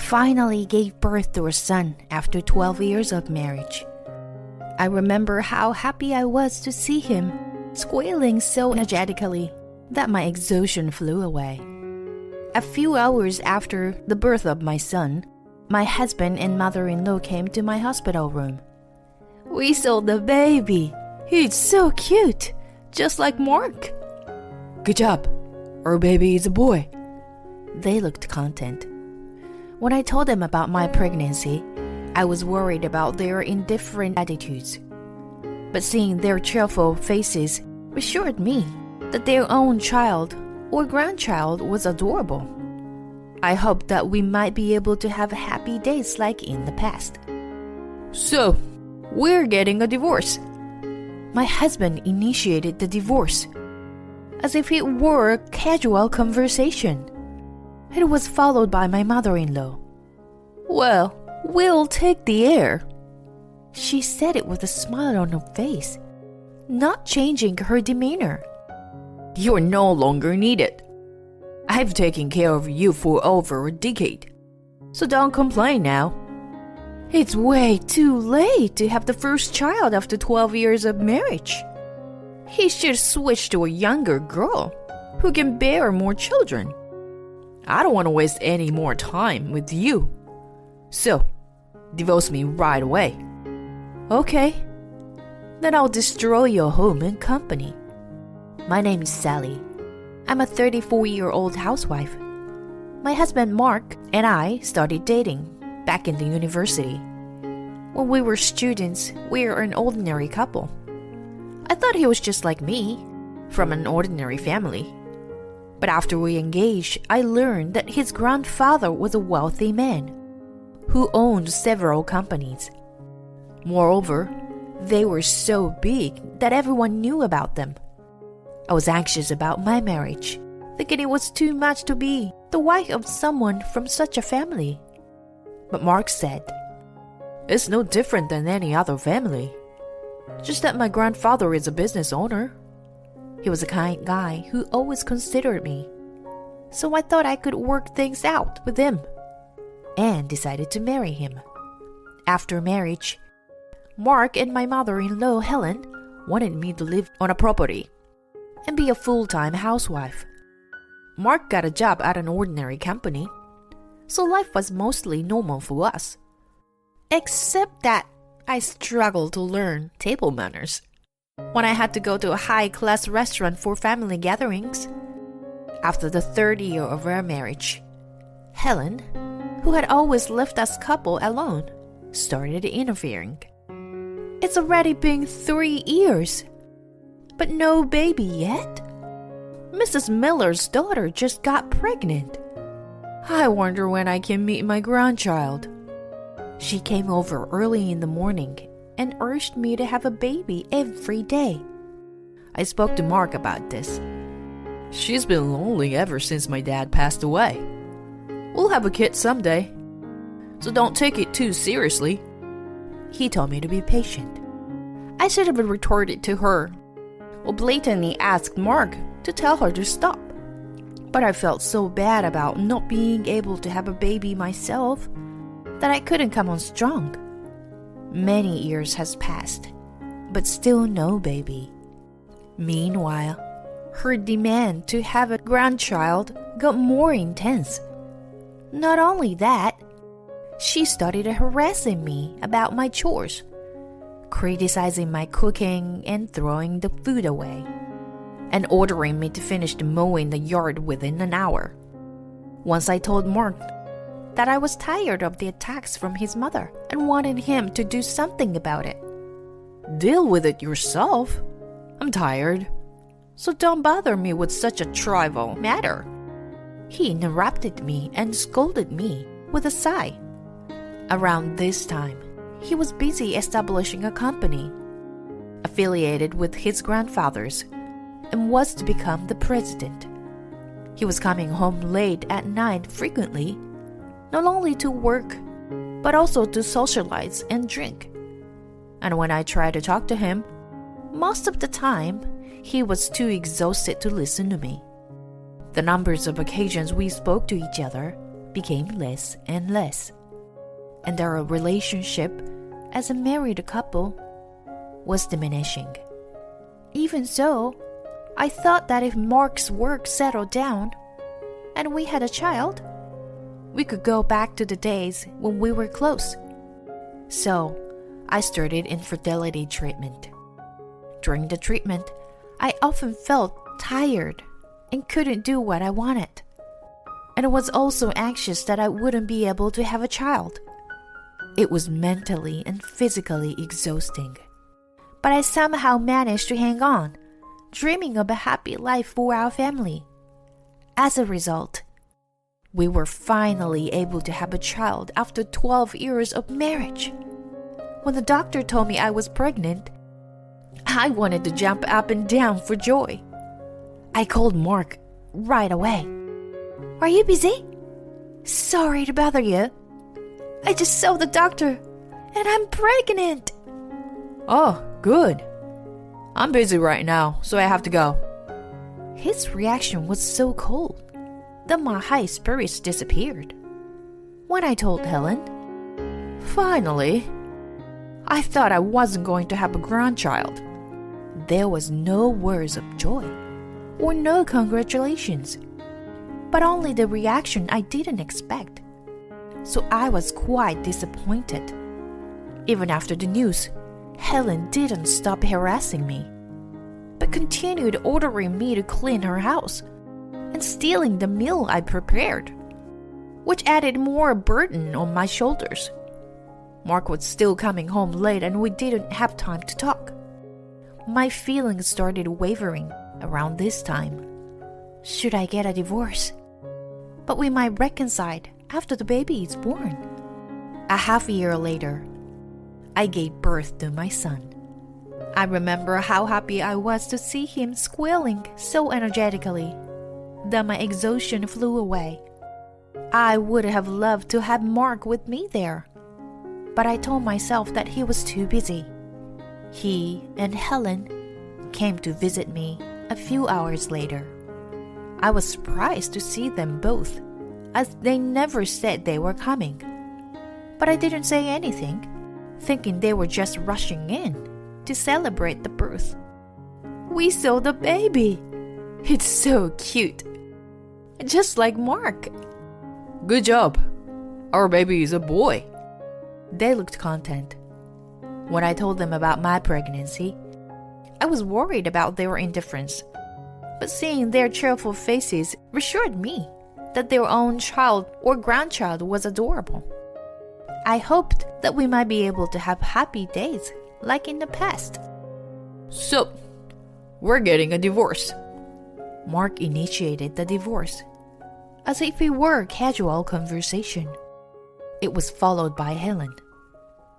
finally gave birth to a son after 12 years of marriage. I remember how happy I was to see him, squealing so energetically that my exhaustion flew away. A few hours after the birth of my son, my husband and mother-in-law came to my hospital room. "We saw the baby. He's so cute, just like Mark." "Good job. Our baby is a boy." They looked content. When I told them about my pregnancy, I was worried about their indifferent attitudes. But seeing their cheerful faces reassured me that their own child or grandchild was adorable. I hoped that we might be able to have happy days like in the past. "So, we're getting a divorce." My husband initiated the divorce, as if it were a casual conversation. It was followed by my mother-in-law. "Well, we'll take the heir." She said it with a smile on her face, not changing her demeanor. "You're no longer needed. I've taken care of you for over a decade, so don't complain now." It's way too late to have the first child after 12 years of marriage. He should switch to a younger girl who can bear more children. I don't want to waste any more time with you. So, divorce me right away. Okay. Then I'll destroy your home and company. My name is Sally. I'm a 34-year-old housewife. My husband Mark and I started dating back in the university. When we were students, we were an ordinary couple. I thought he was just like me, from an ordinary family. But after we engaged, I learned that his grandfather was a wealthy man who owned several companies. Moreover, they were so big that everyone knew about them. I was anxious about my marriage, thinking it was too much to be the wife of someone from such a family. But Mark said, "It's no different than any other family. Just that my grandfather is a business owner." He was a kind guy who always considered me. So I thought I could work things out with him and decided to marry him. After marriage, Mark and my mother-in-law Helen wanted me to live on a property and be a full-time housewife. Mark got a job at an ordinary company, so life was mostly normal for us. Except that I struggled to learn table manners when I had to go to a high-class restaurant for family gatherings. After the third year of our marriage, Helen, who had always left us couple alone, started interfering. It's already been 3 years, but no baby yet? Mrs. Miller's daughter just got pregnant. I wonder when I can meet my grandchild. She came over early in the morning and urged me to have a baby every day. I spoke to Mark about this. "She's been lonely ever since my dad passed away. We'll have a kid someday, so don't take it too seriously." He told me to be patient. I should have retorted to her, or blatantly asked Mark to tell her to stop. But I felt so bad about not being able to have a baby myself that I couldn't come on strong. Many years has passed, but still no baby. Meanwhile, her demand to have a grandchild got more intense. Not only that, she started harassing me about my chores, criticizing my cooking and throwing the food away, and ordering me to finish the mowing the yard within an hour. Once I told Mark that I was tired of the attacks from his mother and wanted him to do something about it. "Deal with it yourself. I'm tired, so don't bother me with such a trivial matter." He interrupted me and scolded me with a sigh. Around this time, he was busy establishing a company affiliated with his grandfather's and was to become the president. He was coming home late at night frequently, not only to work, but also to socialize and drink. And when I tried to talk to him, most of the time, he was too exhausted to listen to me. The numbers of occasions we spoke to each other became less and less, and our relationship as a married couple was diminishing. Even so, I thought that if Mark's work settled down and we had a child, we could go back to the days when we were close. So, I started infertility treatment. During the treatment, I often felt tired and couldn't do what I wanted. And I was also anxious that I wouldn't be able to have a child. It was mentally and physically exhausting. But I somehow managed to hang on, dreaming of a happy life for our family. As a result, we were finally able to have a child after 12 years of marriage. When the doctor told me I was pregnant, I wanted to jump up and down for joy. I called Mark right away. "Are you busy? Sorry to bother you. I just saw the doctor and I'm pregnant." Oh, good. I'm busy right now, so I have to go. His reaction was so cold that my high spirits disappeared. When I told Helen, Finally, I thought I wasn't going to have a grandchild. there was no words of joy or no congratulations, but only the reaction I didn't expect. So I was quite disappointed. Even after the news, Helen didn't stop harassing me, but continued ordering me to clean her house and stealing the meal I prepared, which added more burden on my shoulders. Mark was still coming home late and we didn't have time to talk. My feelings started wavering around this time. Should I get a divorce? But we might reconcile after the baby is born. A half year later, I gave birth to my son. I remember how happy I was to see him squealing so energetically that my exhaustion flew away. I would have loved to have Mark with me there, but I told myself that he was too busy. He and Helen came to visit me a few hours later. I was surprised to see them both, as they never said they were coming. But I didn't say anything, thinking they were just rushing in to celebrate the birth. We saw the baby. It's so cute. Just like Mark. Good job. Our baby is a boy. They looked content. When I told them about my pregnancy, I was worried about their indifference. But seeing their cheerful faces reassured me that their own child or grandchild was adorable. I hoped that we might be able to have happy days like in the past. So, we're getting a divorce. Mark initiated the divorce, as if it were a casual conversation. It was followed by Helen.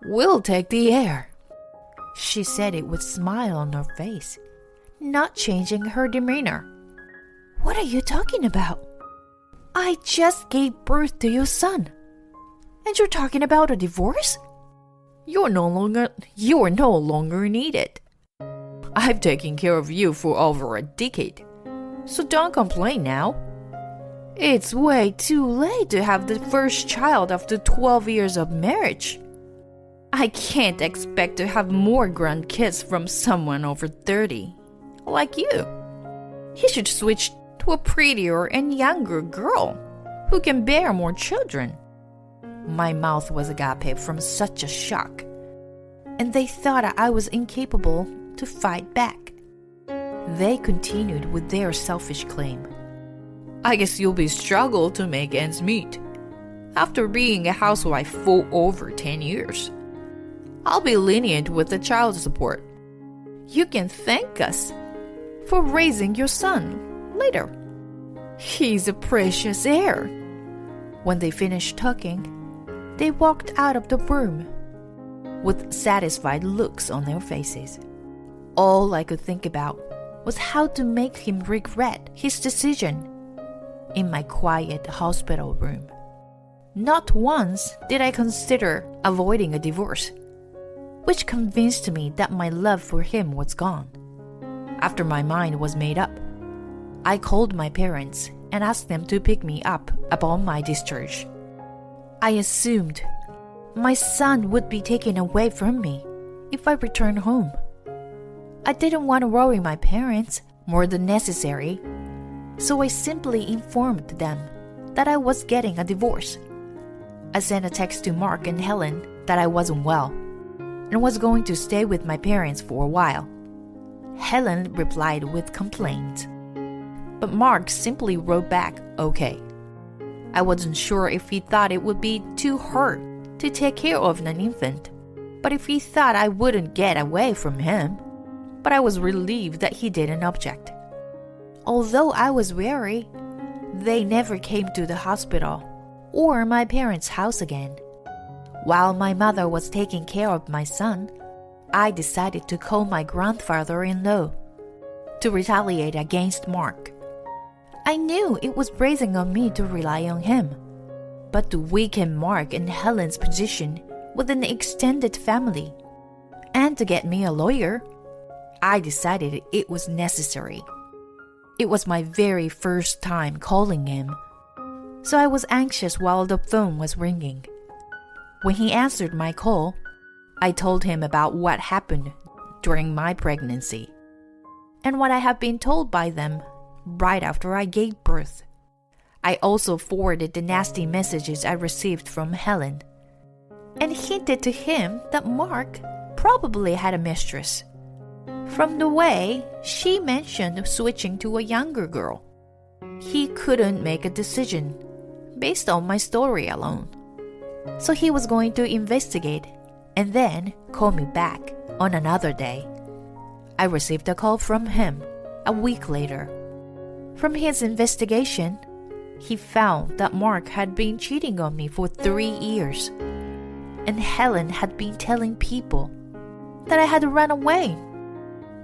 We'll take the air. She said it with a smile on her face, not changing her demeanor. What are you talking about? I just gave birth to your son. And you're talking about a divorce? You're no longer needed. I've taken care of you for over a decade, so don't complain now. It's way too late to have the first child after 12 years of marriage. I can't expect to have more grandkids from someone over 30, like you. You should switch to a prettier and younger girl who can bear more children. My mouth was agape from such a shock, and they thought I was incapable to fight back. They continued with their selfish claim. I guess you'll be struggle to make ends meet after being a housewife for over 10 years. I'll be lenient with the child support. You can thank us for raising your son later. He's a precious heir. When they finished talking, they walked out of the room with satisfied looks on their faces. All I could think about was how to make him regret his decision in my quiet hospital room. Not once did I consider avoiding a divorce, which convinced me that my love for him was gone. After my mind was made up, I called my parents and asked them to pick me up upon my discharge. I assumed my son would be taken away from me if I returned home. I didn't want to worry my parents more than necessary, so I simply informed them that I was getting a divorce. I sent a text to Mark and Helen that I wasn't well and was going to stay with my parents for a while. Helen replied with complaints, but Mark simply wrote back, okay. I wasn't sure if he thought it would be too hard to take care of an infant, but if he thought I wouldn't get away from him, but I was relieved that he didn't object. Although I was wary, they never came to the hospital or my parents' house again. While my mother was taking care of my son, I decided to call my grandfather-in-law to retaliate against Mark. I knew it was brazen on me to rely on him, but to weaken Mark and Helen's position with an extended family, and to get me a lawyer, I decided it was necessary. It was my very first time calling him, so I was anxious while the phone was ringing. When he answered my call, I told him about what happened during my pregnancy and what I had been told by them right after I gave birth. I also forwarded the nasty messages I received from Helen and hinted to him that Mark probably had a mistress, from the way she mentioned switching to a younger girl. He couldn't make a decision based on my story alone, so he was going to investigate and then call me back on another day. I received a call from him a week later. From his investigation, he found that Mark had been cheating on me for 3 years, and Helen had been telling people that I had run away,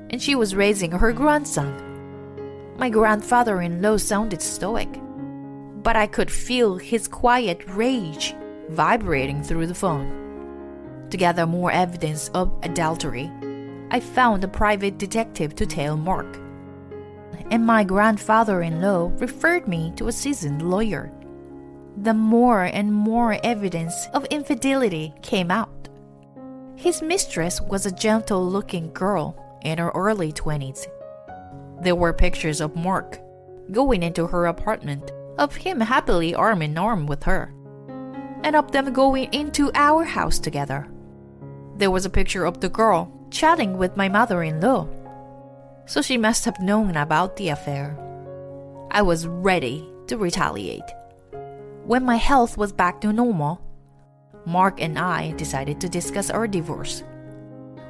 and she was raising her grandson. My grandfather-in-law sounded stoic, but I could feel his quiet rage vibrating through the phone. To gather more evidence of adultery, I found a private detective to tell Mark, and my grandfather-in-law referred me to a seasoned lawyer. The more and more evidence of infidelity came out. His mistress was a gentle-looking girl in her early 20s. There were pictures of Mark going into her apartment, of him happily arm in arm with her, and of them going into our house together. There was a picture of the girl chatting with my mother-in-law, so she must have known about the affair. I was ready to retaliate. When my health was back to normal, Mark and I decided to discuss our divorce.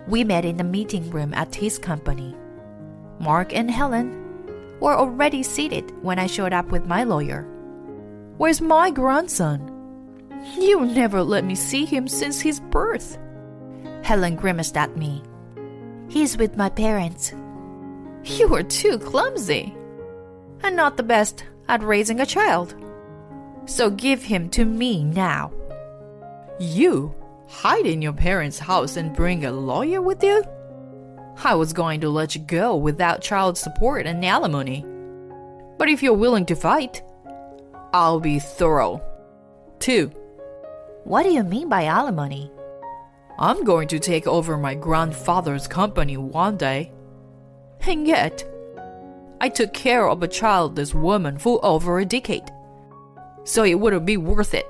We met in the meeting room at his company. Mark and Helen were already seated when I showed up with my lawyer. "Where's my grandson? You never let me see him since his birth." Helen grimaced at me. "He's with my parents." "You are too clumsy and not the best at raising a child. So give him to me now." "You hide in your parents' house and bring a lawyer with you? I was going to let you go without child support and alimony. But if you're willing to fight, I'll be thorough. 2. What do you mean by alimony? I'm going to take over my grandfather's company one day. And yet, I took care of a childless woman for over a decade. So it wouldn't be worth it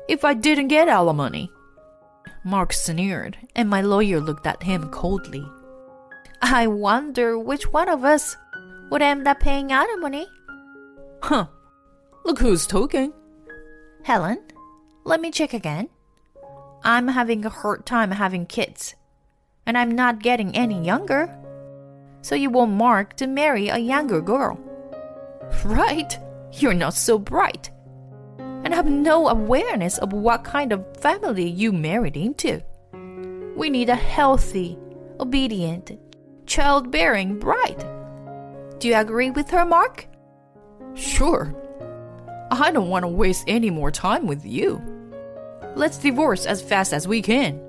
if I didn't get alimony." Mark sneered, and my lawyer looked at him coldly. "I wonder which one of us would end up paying alimony." "Huh. Look who's talking." "Helen, let me check again. I'm having a hard time having kids, and I'm not getting any younger. So you want Mark to marry a younger girl?" "Right. You're not so bright, and have no awareness of what kind of family you married into. We need a healthy, obedient, childbearing bride. Do you agree with her, Mark?" "Sure. I don't want to waste any more time with you. Let's divorce as fast as we can."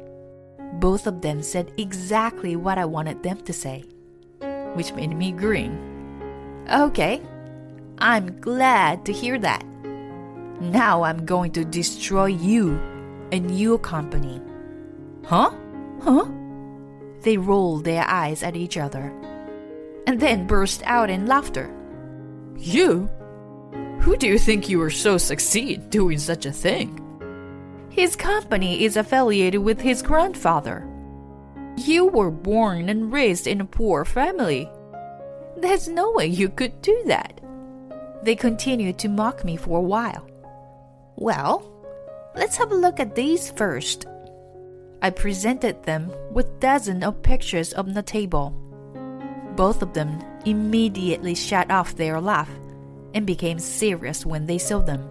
Both of them said exactly what I wanted them to say, which made me grin. "Okay, I'm glad to hear that. Now I'm going to destroy you and your company. Huh? Huh? They rolled their eyes at each other And then burst out in laughter. You? Who do you think you are so succeed doing such a thing? His company is affiliated with his grandfather. You were born and raised in a poor family. There's no way you could do that. They continued to mock me for a while. Well, let's have a look at these first. I presented them with dozens of pictures on the table. Both of them immediately shut off their laugh and became serious when they saw them.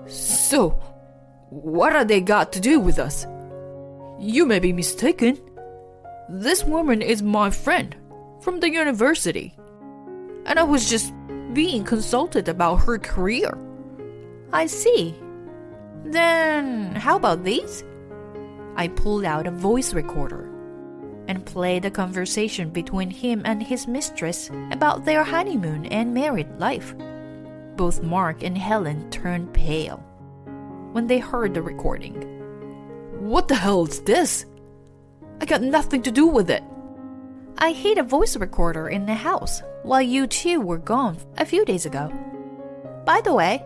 So, what are they got to do with us? You may be mistaken. This woman is my friend from the university, and I was just being consulted about her career. I see. Then how about these? I pulled out a voice recorder and played a conversation between him and his mistress about their honeymoon and married life. Both Mark and Helen turned pale when they heard the recording. What the hell is this? I got nothing to do with it. I hid a voice recorder in the house while you two were gone a few days ago. By the way,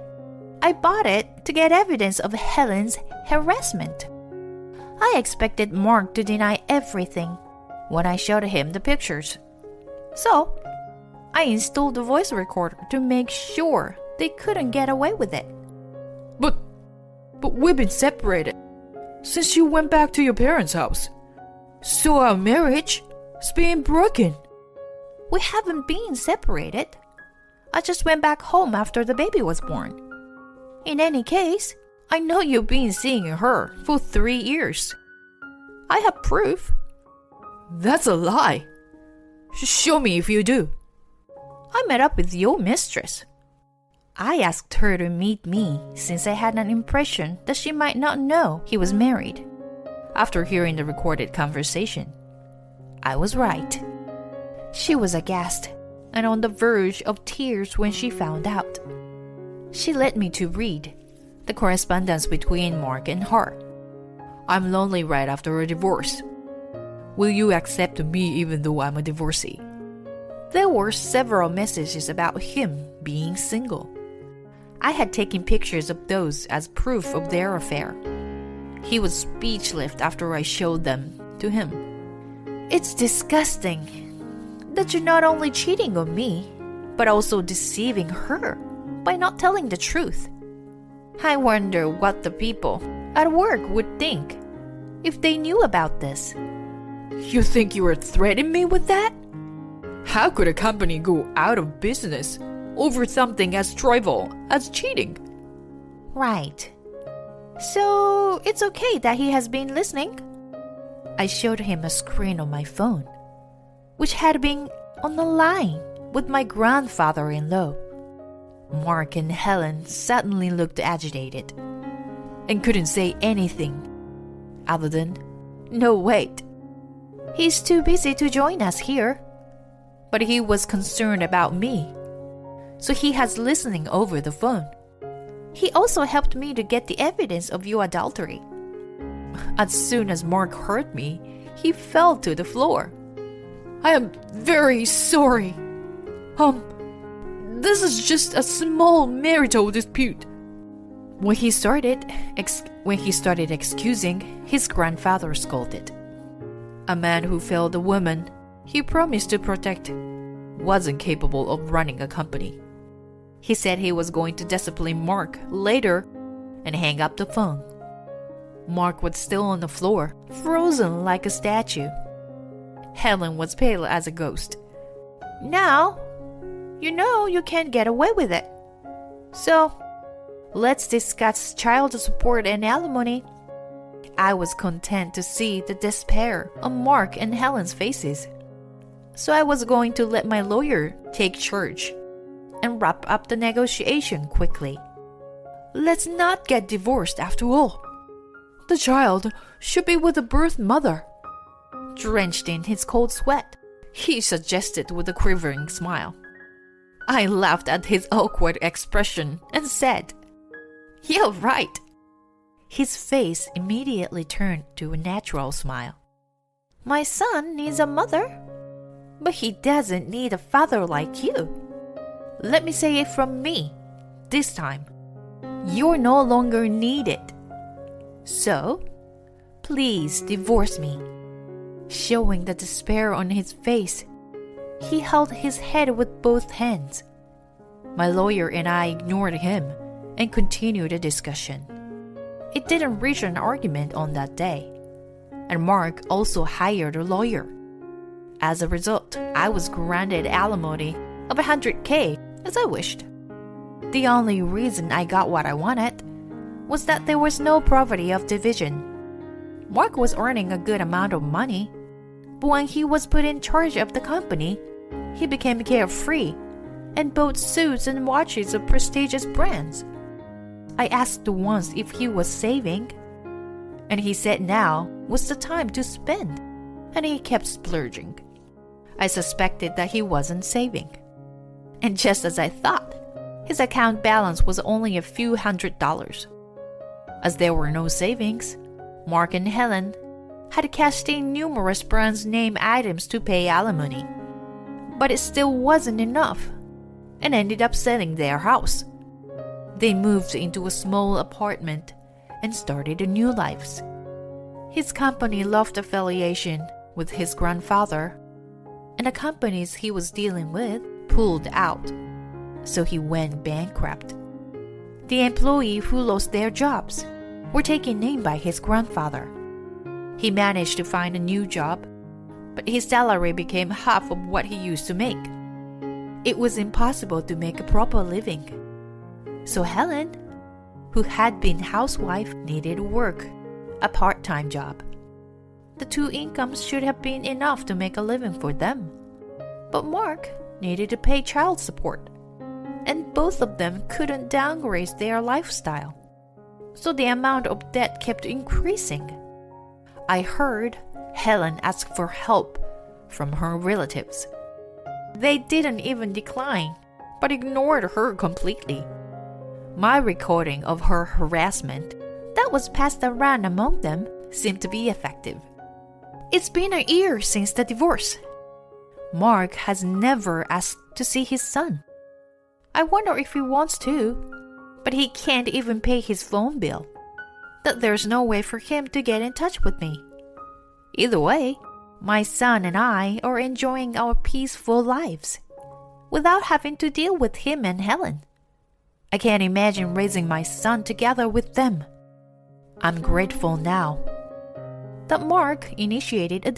I bought it to get evidence of Helen's harassment. I expected Mark to deny everything when I showed him the pictures. So, I installed the voice recorder to make sure they couldn't get away with it. But we've been separated since you went back to your parents' house. So our marriage is being broken. We haven't been separated. I just went back home after the baby was born. In any case, I know you've been seeing her for 3 years. I have proof. That's a lie. Show me if you do. I met up with your mistress. I asked her to meet me since I had an impression that she might not know he was married. After hearing the recorded conversation, I was right. She was aghast and on the verge of tears when she found out. She led me to read the correspondence between Mark and her. I'm lonely right after a divorce. Will you accept me even though I'm a divorcee? There were several messages about him being single. I had taken pictures of those as proof of their affair. He was speechless after I showed them to him. It's disgusting that you're not only cheating on me, but also deceiving her by not telling the truth. I wonder what the people at work would think if they knew about this. You think you were threatening me with that? How could a company go out of business over something as trivial as cheating? Right. So it's okay that he has been listening? I showed him a screen on my phone, which had been on the line with my grandfather-in-law. Mark and Helen suddenly looked agitated and couldn't say anything other than, "No, wait. He's too busy to join us here." But he was concerned about me, so he has listening over the phone. He also helped me to get the evidence of your adultery. As soon as Mark heard me, he fell to the floor. I am very sorry. This is just a small marital dispute. When he started excusing, his grandfather scolded. A man who failed a woman he promised to protect wasn't capable of running a company. He said he was going to discipline Mark later and hang up the phone. Mark was still on the floor, frozen like a statue. Helen was pale as a ghost. Now, you know you can't get away with it. So, let's discuss child support and alimony. I was content to see the despair on Mark and Helen's faces. So I was going to let my lawyer take charge and wrap up the negotiation quickly. Let's not get divorced after all. The child should be with the birth mother. Drenched in his cold sweat, he suggested with a quivering smile. I laughed at his awkward expression and said, "You're right." His face immediately turned to a natural smile. My son needs a mother, but he doesn't need a father like you. Let me say it from me, this time. You're no longer needed. So, please divorce me. Showing the despair on his face, he held his head with both hands. My lawyer and I ignored him and continued the discussion. It didn't reach an argument on that day, and Mark also hired a lawyer. As a result, I was granted alimony of $100K as I wished. The only reason I got what I wanted was that there was no property of division. Mark was earning a good amount of money, but when he was put in charge of the company, he became carefree and bought suits and watches of prestigious brands. I asked once if he was saving, and he said now was the time to spend, and he kept splurging. I suspected that he wasn't saving. And just as I thought, his account balance was only a few $100s. As there were no savings, Mark and Helen had cashed in numerous brand name items to pay alimony. But it still wasn't enough, and ended up selling their house. They moved into a small apartment and started a new lives. His company lost affiliation with his grandfather, and the companies he was dealing with pulled out, so he went bankrupt. The employees who lost their jobs were taken in by his grandfather. He managed to find a new job, but his salary became half of what he used to make. It was impossible to make a proper living. So Helen, who had been housewife, needed work, a part-time job. The two incomes should have been enough to make a living for them. But Mark needed to pay child support, and both of them couldn't downgrade their lifestyle. So the amount of debt kept increasing. I heard Helen ask for help from her relatives. They didn't even decline, but ignored her completely. My recording of her harassment that was passed around among them seemed to be effective. It's been a year since the divorce. Mark has never asked to see his son. I wonder if he wants to, but he can't even pay his phone bill. That there's no way for him to get in touch with me. Either way, my son and I are enjoying our peaceful lives without having to deal with him and Helen. I can't imagine raising my son together with them. I'm grateful now that Mark initiated a